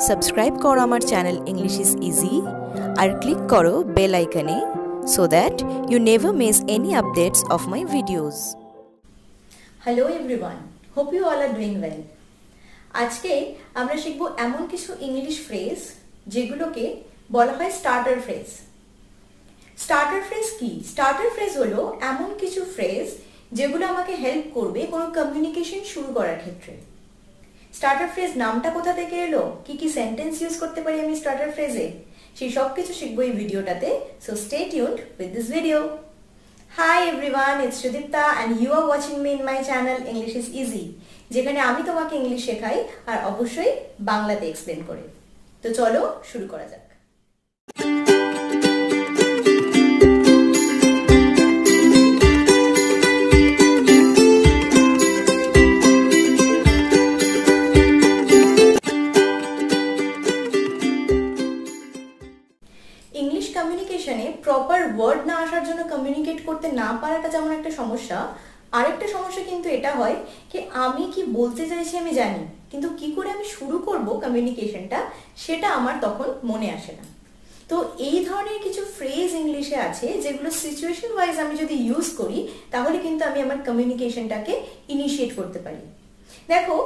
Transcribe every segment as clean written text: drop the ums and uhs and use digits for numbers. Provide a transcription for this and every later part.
Subscribe করো আমার channel English is easy আর ক্লিক করো বেল আইকনে so that you never miss any updates of my videos. Hello everyone, hope you all are doing well. আজকে আমরা শিখব এমন কিছু ইংলিশ ফ্রেজ যেগুলোকে বলা হয় স্টার্টার ফ্রেজ। স্টার্টার ফ্রেজ কি? স্টার্টার ফ্রেজ হলো এমন কিছু ফ্রেজ যেগুলো আমাকে হেল্প করবে কোনো কমিউনিকেশন শুরু করার ক্ষেত্রে। স্টার্টার ফ্রেজ নামটা কোথা থেকে এলো, কি কি সেন্টেন্স ইউজ করতে পারি আমি স্টার্টার ফ্রেজে, সেই সব কিছু শিখবো এই ভিডিওটাতে। So stay tuned with this video. Hi everyone, it's Sudipta and you are watching me in my channel English is Easy, যেখানে আমি তোমাকে ইংলিশ শেখাই আর অবশ্যই বাংলাতে এক্সপ্লেন করে। তো চলো শুরু করা যাক। ইংলিশ কমিউনিকেশনে প্রপার ওয়ার্ড না আসার জন্য কমিউনিকেট করতে না পারাটা যেমন একটা সমস্যা, আরেকটা সমস্যা কিন্তু এটা হয় কি আমি কি বলতে চাইছি আমি জানি, কিন্তু কি করে আমি শুরু করব কমিউনিকেশনটা সেটা আমার তখন মনে আসে না। তো এই ধরনের কিছু ফ্রেজ ইংলিশে আছে যেগুলো সিচুয়েশন ওয়াইজ আমি যদি ইউজ করি তাহলে কিন্তু আমি আমার কমিউনিকেশনটাকে ইনিশিয়েট করতে পারি। দেখো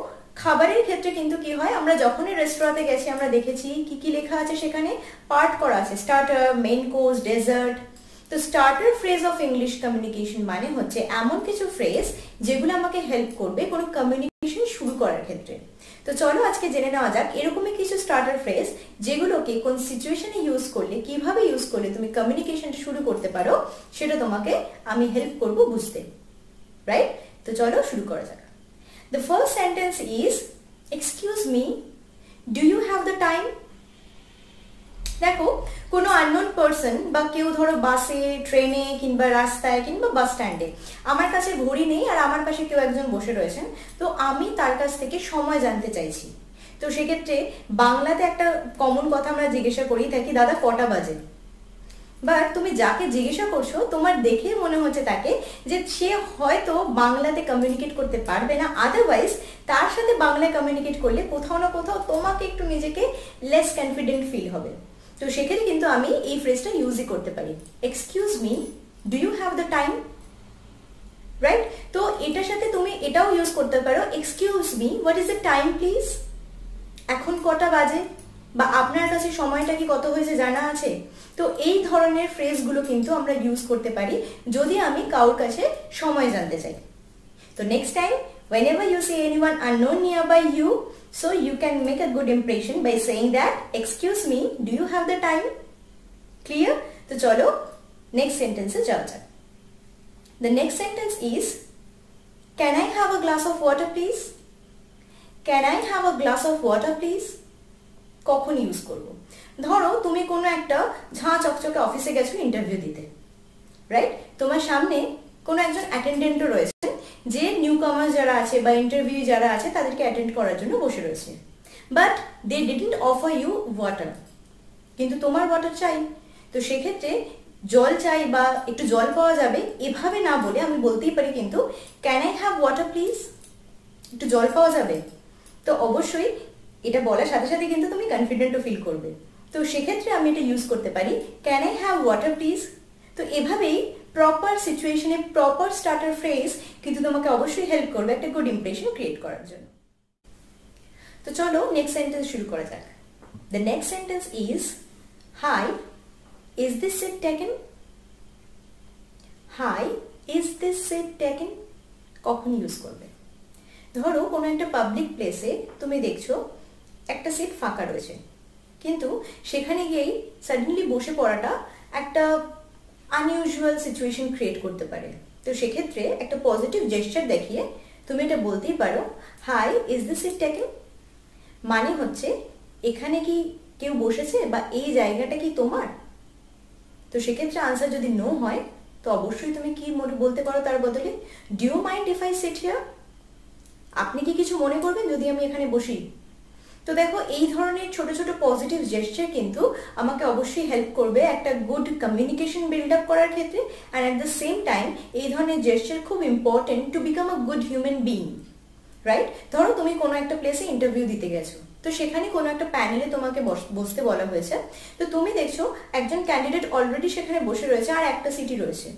খাবারের ক্ষেত্রে কিন্তু কি হয়, আমরা যখনই রেস্টুরেন্টে গেছি আমরা দেখেছি কি কি লেখা আছে, সেখানে পার্ট করা আছে স্টার্টার, মেইন কোর্স, ডেজার্ট। তো starter phrase of English communication মানে হচ্ছে এমন কিছু ফ্রেজ যেগুলো আমাকে হেল্প করবে কোনো কমিউনিকেশন শুরু করার ক্ষেত্রে। তো চলো আজকে জেনে নেওয়া যাক এরকমই কিছু স্টার্টার ফ্রেজ যেগুলোকে কোন সিচুয়েশনে ইউজ করলে, কিভাবে ইউজ করলে তুমি কমিউনিকেশন শুরু করতে পারো সেটা তোমাকে আমি হেল্প করব বুঝতে, রাইট? তো চলো শুরু করা যাক। The first sentence is, excuse me, do you have the time? দেখো কোনো আননোন পারসন বা কেউ ধরো বাসে, ট্রেনে কিংবা রাস্তায় কিংবা বাস স্ট্যান্ডে, আমার কাছে ঘড়ি নেই আর আমার পাশে কেউ একজন বসে রয়েছেন, তো আমি তার কাছ থেকে সময় জানতে চাইছি। তো সেক্ষেত্রে বাংলাতে একটা কমন কথা আমরা জিজ্ঞাসা করি থাকি, দাদা কটা বাজে? বাট তুমি যাকে জিজ্ঞাসা করছো তোমার দেখে মনে হচ্ছে তাকে যে সে হয়তো বাংলাতে কমিউনিকেট করতে পারবে না, আদারওয়াইজ তার সাথে বাংলায় কমিউনিকেট করলে কোথাও না কোথাও তোমাকে একটু নিজেকে লেস কনফিডেন্ট ফিল হবে। তো সেক্ষেত্রে কিন্তু আমি এই ফ্রেজটা ইউজই করতে পারি, excuse me, do you have the time, right? তো এটার সাথে তুমি এটাও ইউজ করতে পারো, excuse me, what is the time please, এখন কটা বাজে, বা আপনার কাছে সময়টা কি কত হয়েছে জানা আছে? তো এই ধরনের ফ্রেজগুলো কিন্তু আমরা ইউজ করতে পারি যদি আমি কারোর কাছে সময় জানতে চাই। তো next time whenever you see anyone unknown nearby you, so you can make a good impression by saying that, excuse me, do you have the time? Clear? তো চলো নেক্সট সেন্টেন্সে যাওয়া যাক। The next sentence is, can I have a glass of water please? Can I have a glass of water please? কখন use করব? ধরো তুমি কোনো একটা ঝাঁ চকচকে অফিসে গেছো ইন্টারভিউ দিতে, রাইট? তোমার সামনে কোনো একজন অ্যাটেন্ডেন্টও রয়েছে যে নিউ কামার যারা আছে বা ইন্টারভিউ যারা আছে তাদেরকে অ্যাটেন্ড করার জন্য বসে রয়েছে, but they didn't offer you water, কিন্তু তোমার ওয়াটার চাই। তো সেক্ষেত্রে জল চাই বা একটু জল পাওয়া যাবে এভাবে না বলে আমি বলতেই পারি কিন্তু, can I have water please, একটু জল পাওয়া যাবে? তো অবশ্যই এটা বলার সাথে সাথে কিন্তু তুমি কনফিডেন্টও ফিল করবে। তো সেক্ষেত্রে আমি এটা ইউজ করতে পারি, can I have water please. তো এভাবেই প্রপার সিচুয়েশনে প্রপার স্টার্টার ফ্রেজ কিন্তু তোমাকে অবশ্যই হেল্প করবে একটা গুড ইমপ্রেশন ক্রিয়েট করার জন্য। তো চলো নেক্সট সেন্টেন্স শুরু করা যাক। The next sentence is, hi, is this seat taken? Hi, is this seat taken কখন ইউজ করবে? ধরো কোনো একটা পাবলিক প্লেসে তুমি দেখছো একটা সিট ফাঁকা রয়েছে, কিন্তু সেখানে গিয়েই সাডেনলি বসে পড়াটা একটা আনইউজুয়াল সিচুয়েশন ক্রিয়েট করতে পারে। তো সেক্ষেত্রে একটা পজিটিভ জেস্চার দেখিয়ে তুমি এটা বলতেই পারো, hi, is this seat taken? মানে হচ্ছে এখানে কি কেউ বসেছে বা এই জায়গাটা কি তোমার? তো সেক্ষেত্রে আনসার যদি নো হয় তো অবশ্যই তুমি কি বলতে পারো তার বদলে, do you mind if I sit here? আপনি কি কিছু মনে করবেন যদি আমি এখানে বসি? তো দেখো এই ধরনের ছোট ছোট পজিটিভ জেস্চার কিন্তু আমাকে অবশ্যই হেল্প করবে একটা গুড কমিউনিকেশন বিল্ড আপ করার ক্ষেত্রে, আর অ্যাট দ্য সেম টাইম এই ধরনের জেস্চার খুব important to become a good human being, right? ধরো তুমি কোনো একটা প্লেসে ইন্টারভিউ দিতে গেছো, তো সেখানে কোনো একটা প্যানেলে তোমাকে বসতে বলা হয়েছে। তো তুমি দেখছো একজন ক্যান্ডিডেট অলরেডি সেখানে বসে রয়েছে আর একটা সিটই রয়েছে।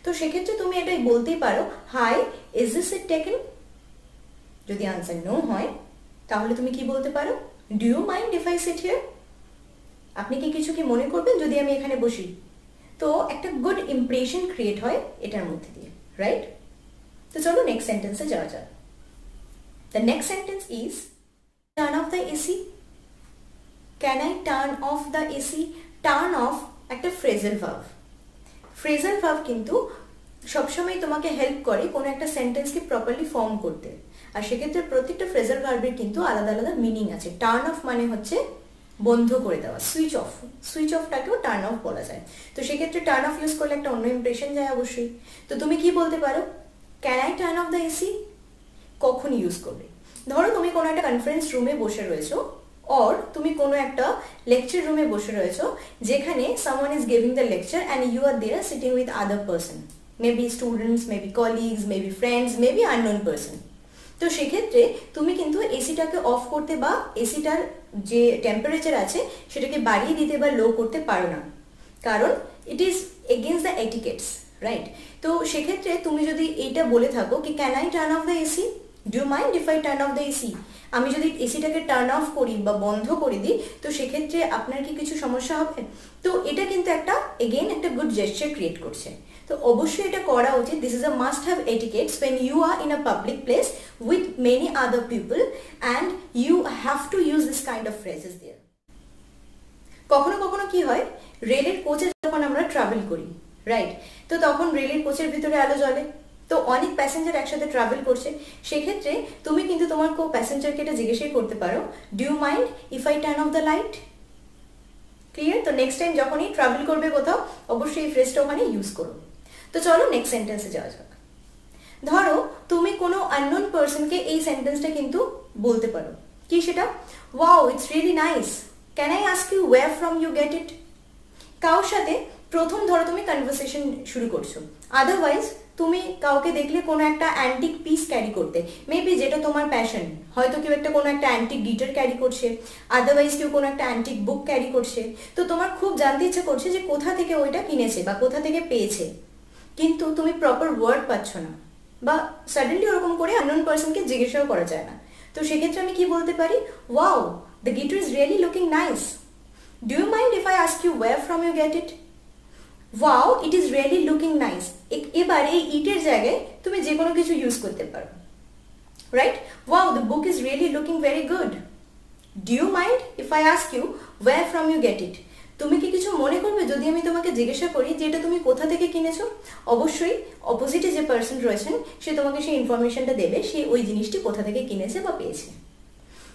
তো সেক্ষেত্রে তুমি এটাই বলতেই পারো, hi, is this seat taken? যদি আনসার নো হয় তাহলে তুমি কি বলতে পারো, do you mind if I sit here? আপনি কি কিছু কি মনে করবেন যদি আমি এখানে বসি? তো একটা গুড ইমপ্রেশন ক্রিয়েট হয় এটার মধ্যে দিয়ে, রাইট? তো চলো নেক্সট সেন্টেন্সে যাওয়া যাক। The next sentence is turn off the AC. Can I turn off the AC? Turn off একটা ফ্রেজাল ভার্ব। ফ্রেজাল ভার্ব কিন্তু সবসময় তোমাকে হেল্প করে কোনো একটা সেন্টেন্সকে প্রপারলি ফর্ম করতে। আর সেক্ষেত্রে প্রত্যেকটা ফ্রেজাল ভার্বের কিন্তু আলাদা আলাদা মিনিং আছে। টার্ন অফ মানে হচ্ছে বন্ধ করে দেওয়া, সুইচ অফ। সুইচ অফটাকেও টার্ন অফ বলা যায়। তো সেক্ষেত্রে টার্ন অফ ইউজ করলে একটা অন্য ইমপ্রেশন যায় অবশ্যই। তো তুমি কি বলতে পারো, can I turn off the AC? কখন ইউজ করবে? ধরো তুমি কোনো একটা কনফারেন্স রুমে বসে রয়েছো, অর তুমি কোনো একটা লেকচার রুমে বসে রয়েছো যেখানে someone is giving the lecture and you are there sitting with other person, maybe students, maybe colleagues, maybe friends, maybe unknown person. তো সেক্ষেত্রে তুমি কিন্তু এসিটাকে অফ করতে বা এসিটার যে টেম্পারেচার আছে সেটাকে বাড়িয়ে দিতে বা লো করতে পারো না, কারণ it is against the etiquettes, right? তো সেক্ষেত্রে তুমি যদি এইটা বলে থাকো কি can I turn off the AC, do you mind if I turn off the AC? আমি যদি এসিটাকে টার্ন অফ করি বা বন্ধ করে দিই তো সেক্ষেত্রে আপনার কি কিছু সমস্যা হবে? তো এটা কিন্তু একটা এগেইন একটা গুড জেস্চার ক্রিয়েট করছে। তো অবশ্যই এটা করা উচিত। This is a must have etiquettes when you are in a public place with many other people and you have to use this kind of phrases there. কখনো কখনো কি হয়, রেলের কোচে যখন আমরা ট্রাভেল করি, রাইট? তো তখন রেলের কোচের ভিতরে আলো জ্বলে, তো অনেক প্যাসেঞ্জার একসাথে ট্রাভেল করছে। সেক্ষেত্রে তুমি কিন্তু তোমার কো প্যাসেঞ্জারকে এটা জিজ্ঞেসই করতে পারো, do you mind if I turn off the light? Clear? তো নেক্সট টাইম যখনই ট্রাভেল করবে কোথাও অবশ্যই এই ফ্রেজটা ওখানে ইউজ করো। তো চলো নেক্সট সেন্টেন্সে যাওয়া যাক। ধরো তুমি কোনো আননোন পার্সনকে এই সেন্টেন্সটা কিন্তু বলতে পারো, কি সেটা? Wow, it's really nice, can I ask you where from you get it? কারোর সাথে প্রথম ধরো তুমি কনভারসেশন শুরু করছো, আদারওয়াইজ তুমি কাউকে দেখলে কোনো একটা অ্যান্টিক পিস ক্যারি করতে, মেবি যেটা তোমার প্যাশন, হয়তো কেউ একটা কোনো একটা অ্যান্টিক গিটার ক্যারি করছে, আদারওয়াইজ কেউ কোনো একটা অ্যান্টিক বুক ক্যারি করছে। তো তোমার খুব জানতে ইচ্ছে করছে যে কোথা থেকে ওইটা কিনেছে বা কোথা থেকে পেয়েছে, কিন্তু তুমি প্রপার ওয়ার্ড পাচ্ছ না, বা সাডেনলি ওরকম করে আননোন পার্সনকে জিজ্ঞাসাও করা যায় না। তো সেক্ষেত্রে আমি কি বলতে পারি, wow, the guitar is really looking nice, do you mind if I ask you where from you get it? Wow, it is really looking nice. এবার এই ইটের জায়গায় তুমি যে কোনো কিছু ইউজ করতে পারো, right? Wow, the book is really looking very good, do you mind if I ask you where from you get it? তুমি কি কিছু মনে করবে যদি আমি তোমাকে জিজ্ঞাসা করি যে এটা তুমি কোথা থেকে কিনেছো? অবশ্যই অপোজিটে যে পার্সন রয়েছেন সে তোমাকে সেই ইনফরমেশনটা দেবে, সে ওই জিনিসটি কোথা থেকে কিনেছে বা পেয়েছে।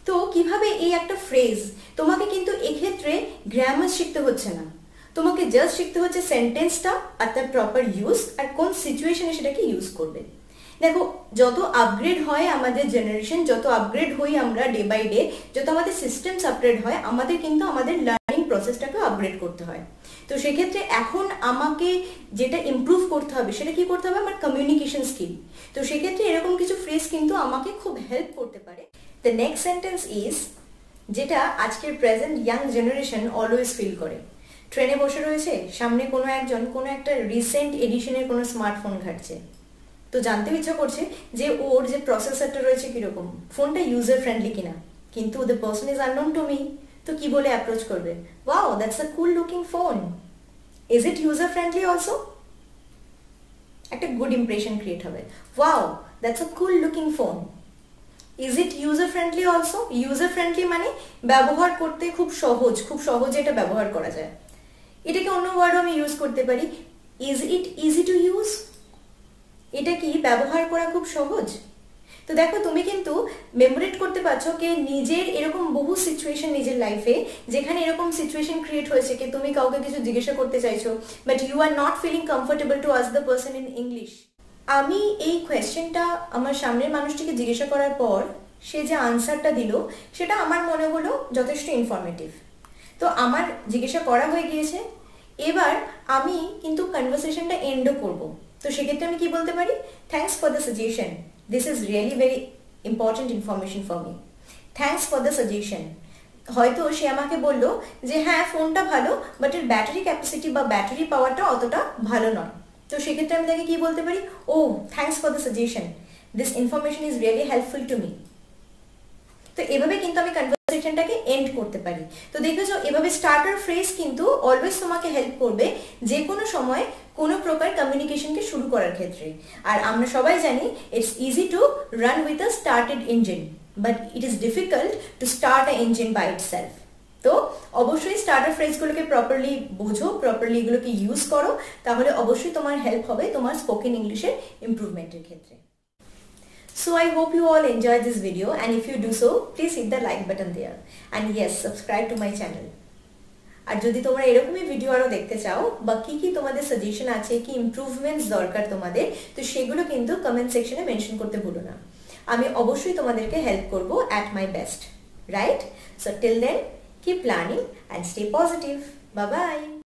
তো কিভাবে এই একটা ফ্রেজ, তোমাকে কিন্তু এক্ষেত্রে গ্রামার শিখতে হচ্ছে না, তোমাকে জাস্ট শিখতে হচ্ছে সেন্টেন্সটা আর তার প্রপার ইউজ আর কোন সিচুয়েশনে সেটাকে ইউজ করবে। দেখো, যত আপগ্রেড হয় আমাদের জেনারেশন, যত আপগ্রেড হই আমরা ডে বাই ডে, যত আমাদের সিস্টেমস আপগ্রেড হয়, আমাদের কিন্তু আমাদের লার্নিং প্রসেসটাকেও আপগ্রেড করতে হয়। তো সেক্ষেত্রে এখন আমাকে যেটা ইমপ্রুভ করতে হবে সেটা কি করতে হবে, আমার কমিউনিকেশন স্কিল। তো সেক্ষেত্রে এরকম কিছু ফ্রেজ কিন্তু আমাকে খুব হেল্প করতে পারে। দ্য নেক্সট সেন্টেন্স ইজ, যেটা আজকের present young generation always feel করে। ট্রেনে বসে রয়েছে, সামনে কোনো একজন কোনো একটা রিসেন্ট এডিশনের কোনো স্মার্টফোন ঘাটছে, তো জানতে ইচ্ছা করছে যে ওর যে প্রসেসরটা রয়েছে কিরকম, ফোনটা ইউজার ফ্রেন্ডলি কিনা, কিন্তু the person is unknown two me. তো কি বলে অ্যাপ্রোচ করবে, wow, that's a cool looking phone, is it user friendly also? একটা গুড ইমপ্রেশন ক্রিয়েট হবে, wow, that's a cool looking phone, is it user friendly also? User friendly মানে ব্যবহার করতে খুব সহজ, খুব সহজে এটা ব্যবহার করা যায়। এটাকে অন্য ওয়ার্ডও আমি ইউজ করতে পারি, is it easy to use? এটা কি ব্যবহার করা খুব সহজ? তো দেখো, তুমি কিন্তু মেমোরেট করতে পারছো কি নিজের এরকম বহু সিচুয়েশন নিজের লাইফে, যেখানে এরকম সিচুয়েশন ক্রিয়েট হয়েছে কি তুমি কাউকে কিছু জিজ্ঞাসা করতে চাইছো, but you are not feeling comfortable to ask the person in English. আমি এই কোয়েশ্চেনটা আমার সামনের মানুষটিকে জিজ্ঞাসা করার পর সে যে আনসারটা দিল সেটা আমার মনে হলো যথেষ্ট ইনফরমেটিভ। তো আমার জিজ্ঞাসা করা হয়ে গিয়েছে, এবার আমি কিন্তু কনভারসেশনটা এন্ডও করব। তো সেক্ষেত্রে আমি কি বলতে পারি, thanks for the suggestion, this is really very important information for me, thanks for the suggestion, হয়তো সে আমাকে বললো যে হ্যাঁ ফোনটা ভালো, বাট এর ব্যাটারি ক্যাপাসিটি বা ব্যাটারি পাওয়ারটা অতটা ভালো নয়। তো সেক্ষেত্রে আমি তাকে কি বলতে পারি, oh thanks for the suggestion, this information is really helpful to me. তো এভাবে কিন্তু আমি কনভারসেশনটাকে এন্ড করতে পারি। তো দেখেছো, এভাবে স্টার্টার ফ্রেজ কিন্তু অলওয়েজ তোমাকে হেল্প করবে যে কোনো সময় কোনো প্রকার কমিউনিকেশনকে শুরু করার ক্ষেত্রে। আর আমরা সবাই জানি it's easy to run with a started engine, but it is difficult to start a engine by itself. তো অবশ্যই স্টার্টার ফ্রেজগুলোকে প্রপারলি বোঝো, প্রপারলি এগুলোকে ইউজ করো, তাহলে অবশ্যই তোমার হেল্প হবে তোমার স্পোকেন ইংলিশের ইমপ্রুভমেন্টের ক্ষেত্রে। So I hope you all enjoyed this video, and if you do so, please hit the like button there, and yes, subscribe to my channel. আর যদি তোমরা এরকমই ভিডিও আরো দেখতে চাও বা কি তোমাদের সাজেশন আছে, কি ইমপ্রুভমেন্টস দরকার তোমাদের, তো সেগুলো কিন্তু কমেন্ট সেকশনে মেনশন করতে ভুলো না। আমি অবশ্যই তোমাদেরকে হেল্প করব at my best, right? So till then, keep learning and stay positive. Bye bye.